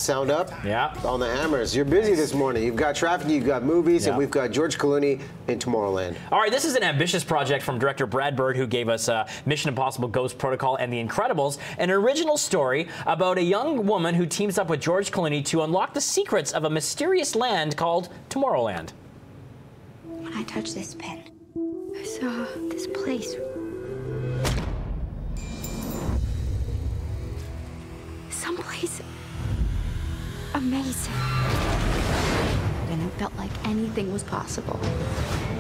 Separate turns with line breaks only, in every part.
Sound up?
Yeah.
On the hammers. You're busy this morning. You've got traffic, you've got movies, and we've got George Clooney in Tomorrowland.
All right, this is an ambitious project from director Brad Bird, who gave us Mission Impossible Ghost Protocol and The Incredibles, an original story about a young woman who teams up with George Clooney to unlock the secrets of a mysterious land called Tomorrowland.
When I touched this pen, I saw this place. Someplace amazing. And it felt like anything was possible.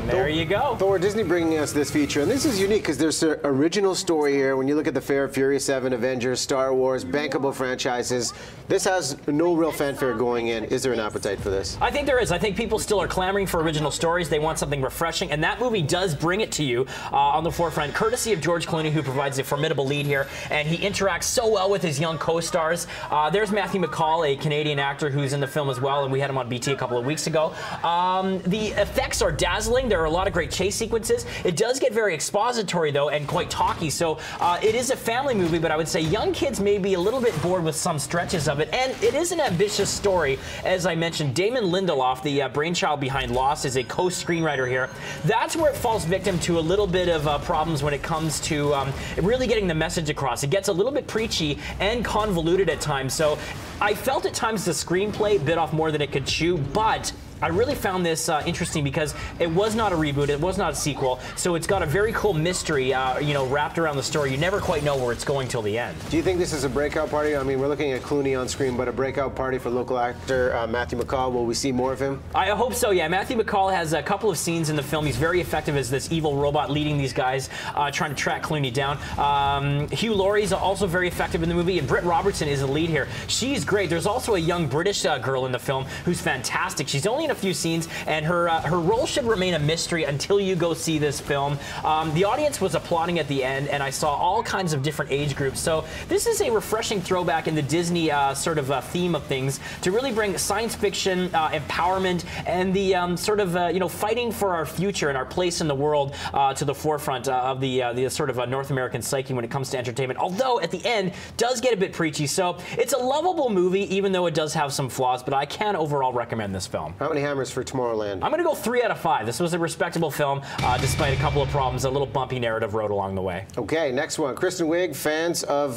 There you go.
Thor, Disney bringing us this feature, and this is unique because there's an original story here. When you look at the Fair, Furious 7, Avengers, Star Wars, bankable franchises, this has no real fanfare going in. Is there an appetite for this?
I think there is. I think people still are clamoring for original stories. They want something refreshing, and that movie does bring it to you on the forefront, courtesy of George Clooney, who provides a formidable lead here, and he interacts so well with his young co-stars. There's Matthew McCall, a Canadian actor who's in the film as well, and we had him on BT a couple of weeks ago. The effects are dazzling. There are a lot of great chase sequences. It does get very expository, though, and quite talky, so it is a family movie, but I would say young kids may be a little bit bored with some stretches of it, and it is an ambitious story. As I mentioned, Damon Lindelof, the brainchild behind Lost, is a co-screenwriter here. That's where it falls victim to a little bit of problems when it comes to really getting the message across. It gets a little bit preachy and convoluted at times, so I felt at times the screenplay bit off more than it could chew, but I really found this interesting because it was not a reboot, it was not a sequel, so it's got a very cool mystery, wrapped around the story. You never quite know where it's going till the end.
Do you think this is a breakout party? I mean, we're looking at Clooney on screen, but a breakout party for local actor Matthew McCall. Will we see more of him?
I hope so, yeah. Matthew McCall has a couple of scenes in the film. He's very effective as this evil robot leading these guys, trying to track Clooney down. Hugh Laurie's also very effective in the movie, and Britt Robertson is the lead here. She's great. There's also a young British girl in the film who's fantastic. She's only in a few scenes, and her role should remain a mystery until you go see this film. The audience was applauding at the end, and I saw all kinds of different age groups. So this is a refreshing throwback in the Disney sort of theme of things to really bring science fiction, empowerment, and the fighting for our future and our place in the world to the forefront of the sort of North American psyche when it comes to entertainment. Although at the end does get a bit preachy, so it's a lovable movie, even though it does have some flaws. But I can overall recommend this film.
How many hammers for Tomorrowland?
I'm going to go 3 out of 5. This was a respectable film, despite a couple of problems, a little bumpy narrative road along the way.
Okay, next one. Kristen Wiig, fans of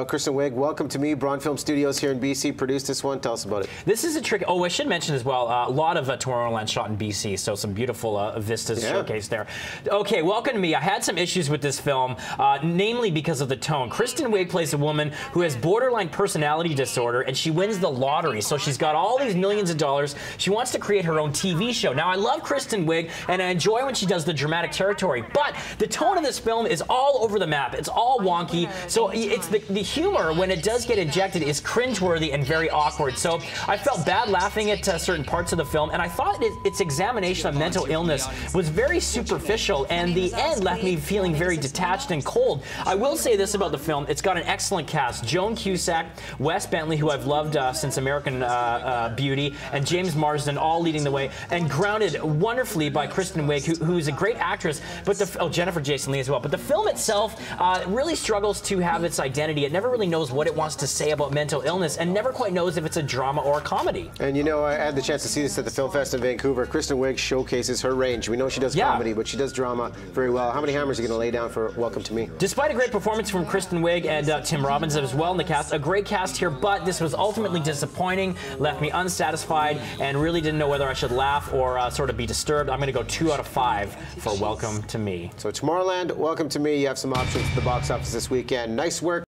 Kristen Wiig, welcome to me. Braun Film Studios here in BC produced this one. Tell us about it.
This is a trick. Oh, I should mention as well, a lot of Tomorrowland shot in BC, so some beautiful vistas showcased there. Okay, welcome to me. I had some issues with this film, namely because of the tone. Kristen Wiig plays a woman who has borderline personality disorder, and she wins the lottery. So she's got all these millions of dollars. She wants to create her own TV show. Now, I love Kristen Wiig, and I enjoy when she does the dramatic territory, but the tone of this film is all over the map. It's all wonky, so it's the humor, when it does get injected, is cringeworthy and very awkward. So I felt bad laughing at certain parts of the film, and I thought its examination of mental illness was very superficial, and the end left me feeling very detached and cold. I will say this about the film. It's got an excellent cast. Joan Cusack, Wes Bentley, who I've loved since American Beauty, and James Marsden, all leading the way, and grounded wonderfully by Kristen Wiig, who's a great actress, but Jennifer Jason Leigh as well. But the film itself really struggles to have its identity. It never really knows what it wants to say about mental illness, and never quite knows if it's a drama or a comedy.
And you know, I had the chance to see this at the Film Fest in Vancouver. Kristen Wiig showcases her range. We know she does comedy, but she does drama very well. How many hammers are you going to lay down for Welcome to Me?
Despite a great performance from Kristen Wiig and Tim Robbins as well in the cast, a great cast here, but this was ultimately disappointing, left me unsatisfied, and really didn't know whether I should laugh or sort of be disturbed. I'm going to go 2 out of 5 for Welcome to Me.
So Tomorrowland, Welcome to Me. You have some options at the box office this weekend. Nice work.